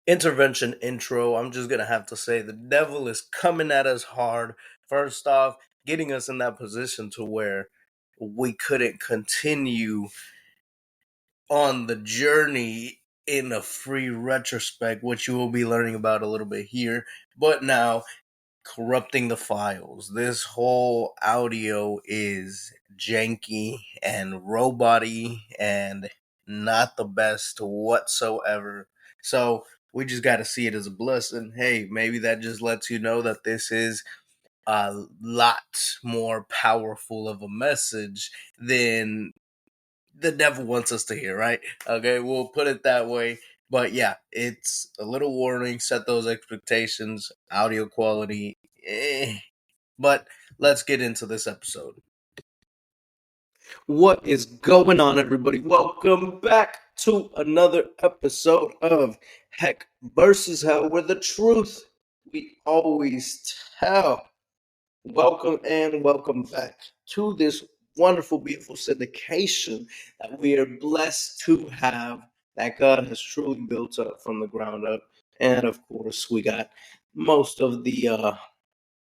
Intervention intro. I'm just gonna have to say the devil is coming at us hard. First off, getting us in that position to where we couldn't continue on the journey in a free retrospect, which you will be learning about a little bit here. But now, corrupting the files. This whole audio is janky and roboty and not the best whatsoever. So we just got to see it as a blessing. Hey, maybe that just lets you know that this is a lot more powerful of a message than the devil wants us to hear, right? Okay, we'll put it that way. But yeah, it's a little warning. Set those expectations. Audio quality, but let's get into this episode. What is going on, everybody? Welcome back to another episode of Heck versus Hell, where the truth we always tell. Welcome and welcome back to this wonderful, beautiful syndication that we are blessed to have, that God has truly built up from the ground up. And of course, we got most of the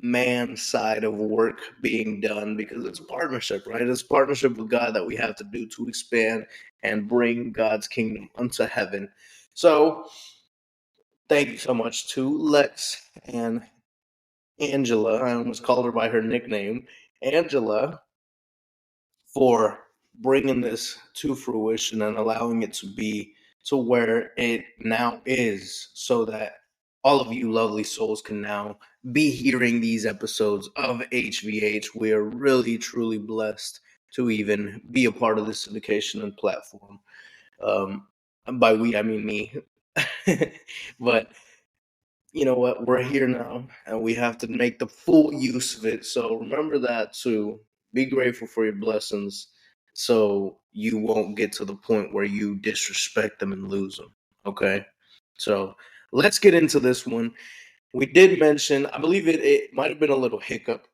man side of work being done because it's a partnership, right? It's a partnership with God that we have to do to expand and bring God's kingdom unto heaven. So, thank you so much to Lex and Angela. I almost called her by her nickname, Angela, for bringing this to fruition and allowing it to be to where it now is, so that all of you lovely souls can now be hearing these episodes of HVH. We are really, truly blessed to even be a part of this syndication and platform. Um, by we, I mean me. But you know what? We're here now, and we have to make the full use of it. So remember that to be grateful for your blessings, so you won't get to the point where you disrespect them and lose them. Okay? So let's get into this one. We did mention, I believe it might have been a little hiccup.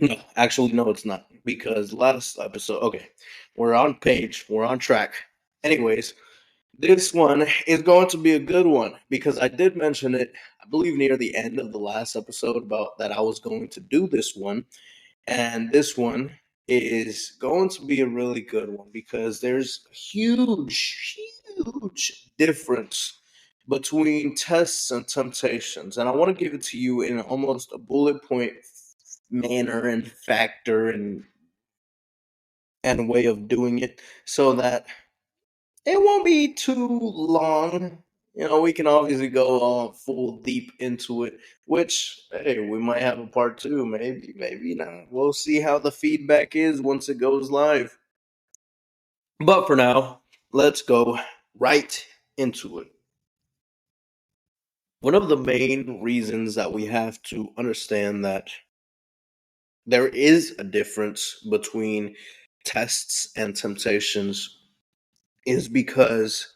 No, actually, no, it's not. Because last episode, okay, we're on page, we're on track. Anyways, this one is going to be a good one because I did mention it, I believe, near the end of the last episode about that I was going to do this one. And this one is going to be a really good one because there's a huge difference between tests and temptations. And I want to give it to you in almost a bullet point manner and factor and way of doing it so that it won't be too long. You know, we can obviously go full deep into it, which, hey, we might have a part two, maybe not. We'll see how the feedback is once it goes live. But for now, let's go right into it. One of the main reasons that we have to understand that there is a difference between tests and temptations is because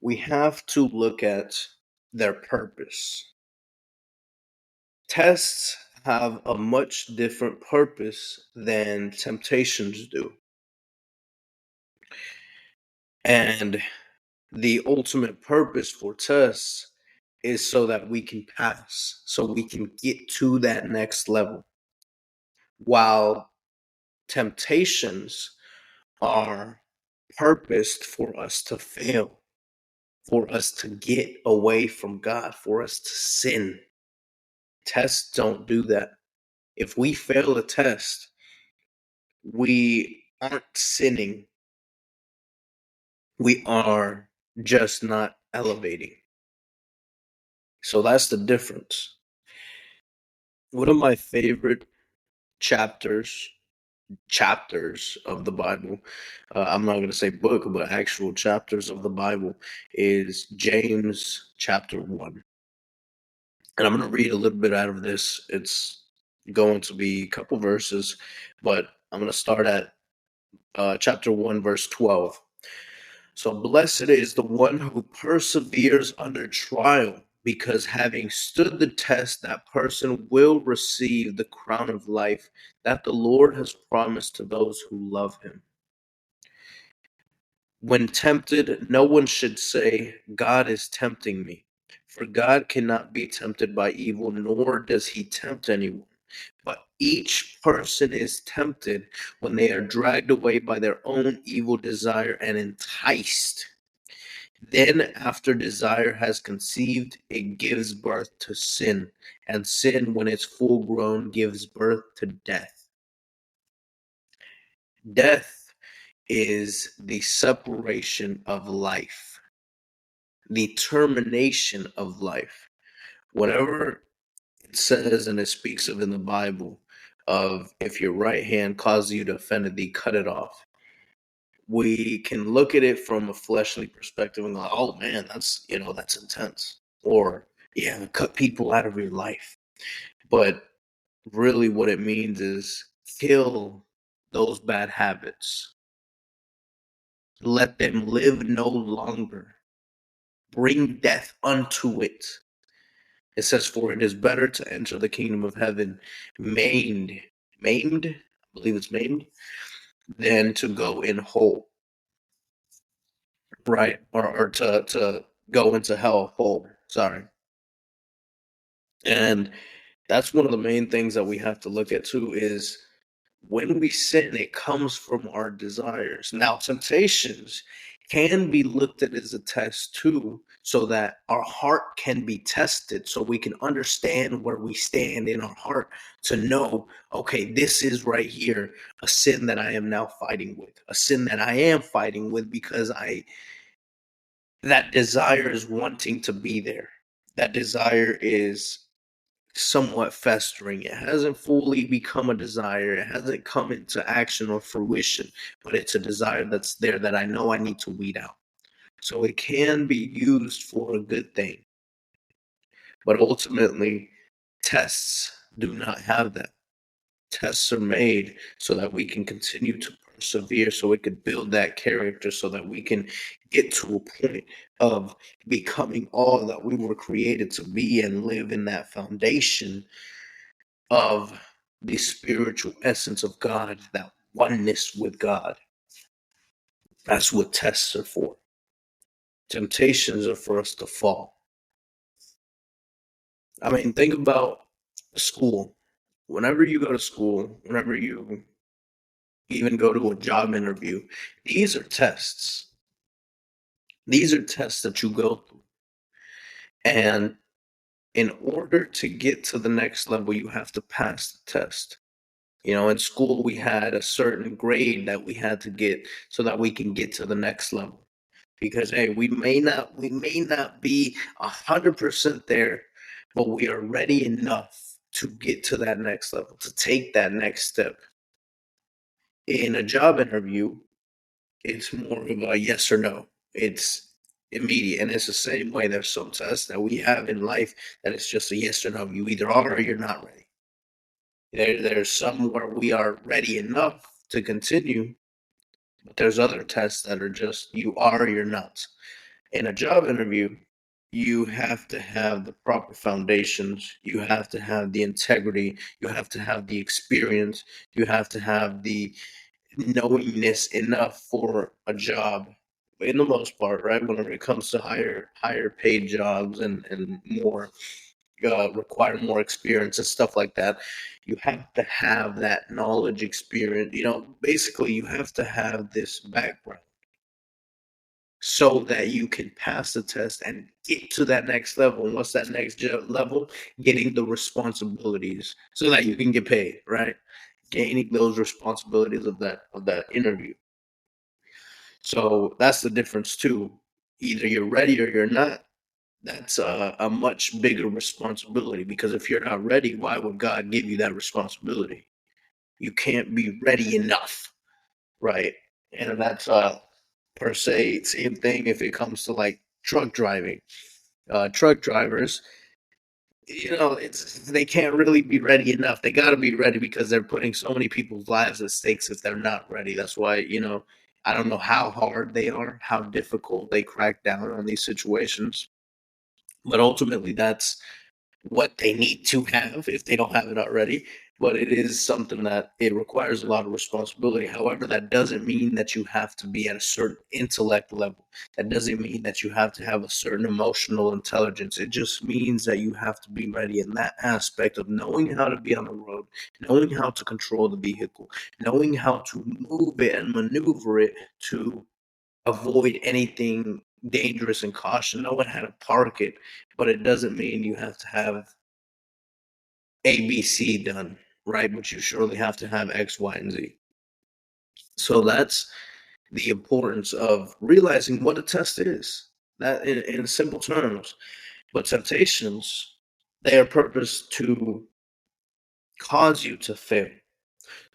we have to look at their purpose. Tests have a much different purpose than temptations do. And the ultimate purpose for tests is so that we can pass, so we can get to that next level. While temptations are purposed for us to fail, for us to get away from God, for us to sin. Tests don't do that. If we fail a test, we aren't sinning. We are just not elevating. So that's the difference. One of my favorite chapters of the Bible, I'm not going to say book, but actual chapters of the Bible, is James chapter 1. And I'm going to read a little bit out of this. It's going to be a couple verses, but I'm going to start at chapter 1, verse 12. So blessed is the one who perseveres under trial, because having stood the test, that person will receive the crown of life that the Lord has promised to those who love him. When tempted, no one should say, God is tempting me. For God cannot be tempted by evil, nor does he tempt anyone. But each person is tempted when they are dragged away by their own evil desire and enticed. Then, after desire has conceived, it gives birth to sin. And sin, when it's full grown, gives birth to death. Death is the separation of life, the termination of life. Whatever it says and it speaks of in the Bible, of if your right hand causes you to offend thee, cut it off. We can look at it from a fleshly perspective and go, oh man, that's intense. Or, yeah, cut people out of your life. But really, what it means is kill those bad habits, let them live no longer, bring death unto it. It says, for it is better to enter the kingdom of heaven maimed, I believe it's maimed, than to go in whole, right? Or to go into hell whole, sorry. And that's one of the main things that we have to look at too, is when we sin, it comes from our desires. Now, temptations can be looked at as a test too, so that our heart can be tested, so we can understand where we stand in our heart to know, okay, this is right here a sin that I am now fighting with, a sin that I am fighting with because that desire is wanting to be there. That desire is somewhat festering. It hasn't fully become a desire. It hasn't come into action or fruition, but it's a desire that's there that I know I need to weed out. So it can be used for a good thing. But ultimately, tests do not have that. Tests are made so that we can continue to persevere, so we could build that character, so that we can get to a point of becoming all that we were created to be and live in that foundation of the spiritual essence of God, that oneness with God. That's what tests are for. Temptations are for us to fall. I mean, think about school. Whenever you go to school, whenever you even go to a job interview, these are tests. These are tests that you go through. And in order to get to the next level, you have to pass the test. In school, we had a certain grade that we had to get so that we can get to the next level. Because hey, we may not be 100% there, but we are ready enough to get to that next level, to take that next step. In a job interview, it's more of a yes or no. It's immediate, and it's the same way. There's some tests that we have in life that it's just a yes or no. You either are or you're not ready. There's some where we are ready enough to continue, but there's other tests that are just you are or you're not. In a job interview, you have to have the proper foundations, you have to have the integrity, you have to have the experience, you have to have the knowingness enough for a job, in the most part, right? Whenever it comes to higher paid jobs and more require more experience and stuff like that, you have to have that knowledge, experience. Basically, you have to have this background so that you can pass the test and get to that next level. And what's that next level? Getting the responsibilities so that you can get paid, right? Gaining those responsibilities of that interview. So that's the difference too. Either you're ready or you're not. That's a much bigger responsibility, because if you're not ready, why would God give you that responsibility? You can't be ready enough, right? And that's per se same thing if it comes to like truck driving. Truck drivers, they can't really be ready enough. They got to be ready because they're putting so many people's lives at stakes if they're not ready. That's why, I don't know how hard they are, how difficult they crack down on these situations, but ultimately that's what they need to have if they don't have it already. but it is something that it requires a lot of responsibility. However, that doesn't mean that you have to be at a certain intellect level. That doesn't mean that you have to have a certain emotional intelligence. It just means that you have to be ready in that aspect of knowing how to be on the road, knowing how to control the vehicle, knowing how to move it and maneuver it to avoid anything dangerous and caution, knowing how to park it, but it doesn't mean you have to have ABC done, right? But you surely have to have X, Y, and Z. So that's the importance of realizing what a test is. That in simple terms. But temptations, they are purposed to cause you to fail,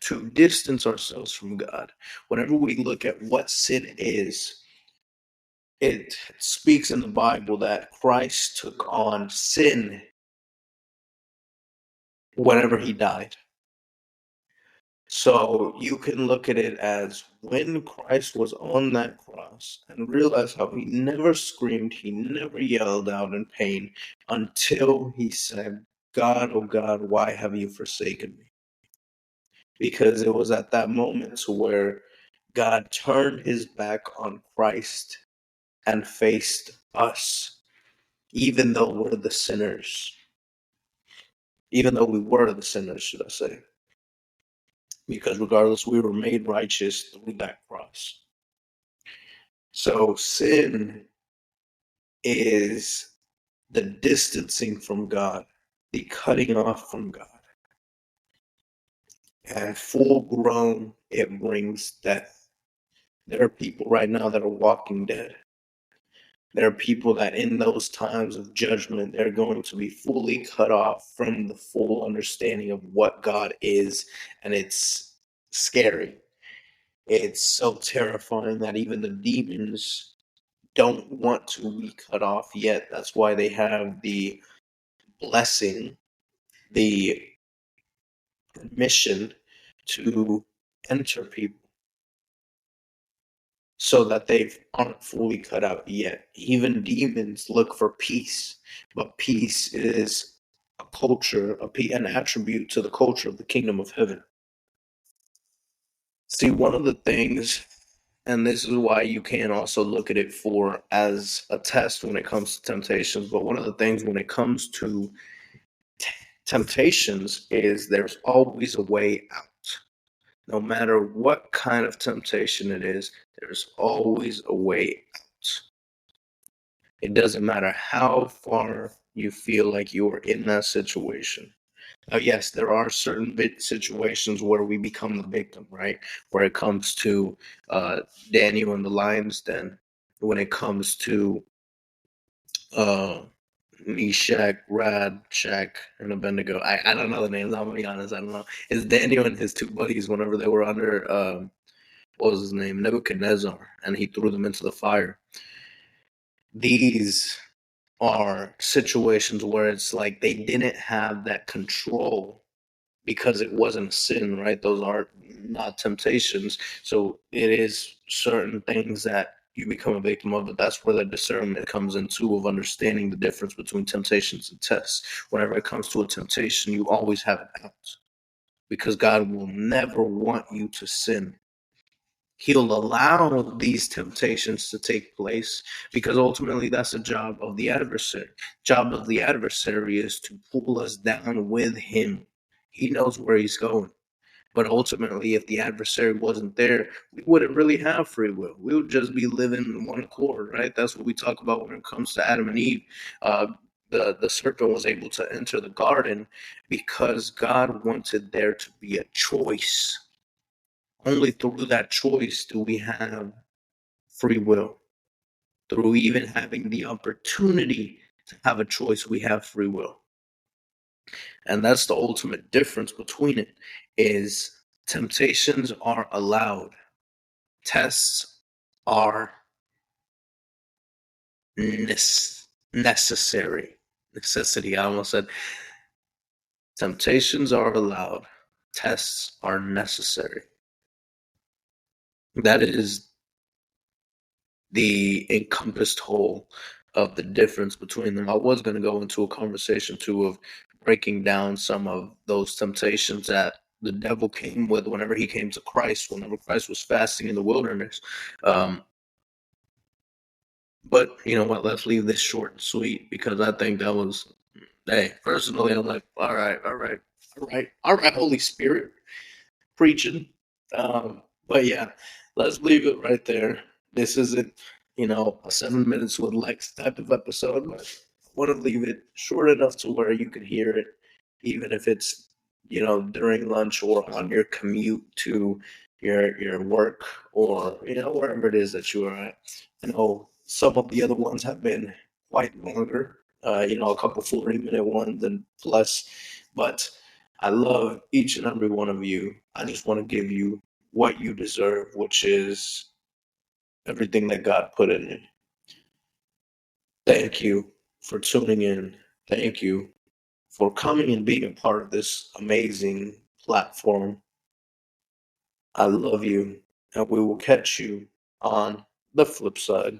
to distance ourselves from God. Whenever we look at what sin is, it speaks in the Bible that Christ took on sin whenever he died. So you can look at it as when Christ was on that cross and realize how he never screamed, he never yelled out in pain until he said, God, oh God, why have you forsaken me? Because it was at that moment to where God turned his back on Christ and faced us, even though we're the sinners. Even though we were the sinners, should I say. Because regardless, we were made righteous through that cross. So sin is the distancing from God, the cutting off from God. And full grown, it brings death. There are people right now that are walking dead. There are people that in those times of judgment, they're going to be fully cut off from the full understanding of what God is. And it's scary. It's so terrifying that even the demons don't want to be cut off yet. That's why they have the blessing, the permission to enter people so that they aren't fully cut out yet. Even demons look for peace, but peace is a culture, an attribute to the culture of the kingdom of heaven. See, one of the things, and this is why you can also look at it for as a test when it comes to temptations, but one of the things when it comes to temptations is there's always a way out. No matter what kind of temptation it is, there's always a way out. It doesn't matter how far you feel like you are in that situation. Now, yes, there are certain situations where we become the victim, right? Where it comes to Daniel and the lion's den, when it comes to uh, Meshach, Shadrach, and Abednego. I don't know the names. I'm gonna be honest. I don't know. It's Daniel and his two buddies whenever they were under what was his name, Nebuchadnezzar, and he threw them into the fire. These are situations where it's like they didn't have that control because it wasn't a sin, right? Those are not temptations. So it is certain things that you become a victim of, but that's where the discernment comes in too, of understanding the difference between temptations and tests. Whenever it comes to a temptation, you always have it out because God will never want you to sin. He'll allow these temptations to take place because ultimately that's the job of the adversary. Job of the adversary is to pull us down with him. He knows where he's going. But ultimately, if the adversary wasn't there, we wouldn't really have free will. We would just be living in one accord, right? That's what we talk about when it comes to Adam and Eve. The serpent was able to enter the garden because God wanted there to be a choice. Only through that choice do we have free will. Through even having the opportunity to have a choice, we have free will. And that's the ultimate difference between it is temptations are allowed. Tests are necessary. Necessity. I almost said temptations are allowed. Tests are necessary. That is the encompassed whole of the difference between them. I was going to go into a conversation too of breaking down some of those temptations that the devil came with whenever he came to Christ, whenever Christ was fasting in the wilderness. Um, but you know what? Let's leave this short and sweet because I think that was, hey, personally, I'm like, all right, all right, all right, all right, Holy Spirit, preaching. But yeah, let's leave it right there. This isn't, a 7 minutes with Lex type of episode, but I want to leave it short enough to where you can hear it, even if it's, during lunch or on your commute to your work or, wherever it is that you are at. I know some of the other ones have been quite longer, a couple 40-minute ones and plus, but I love each and every one of you. I just want to give you what you deserve, which is everything that God put in you. Thank you for tuning in. Thank you for coming and being a part of this amazing platform. I love you, and we will catch you on the flip side.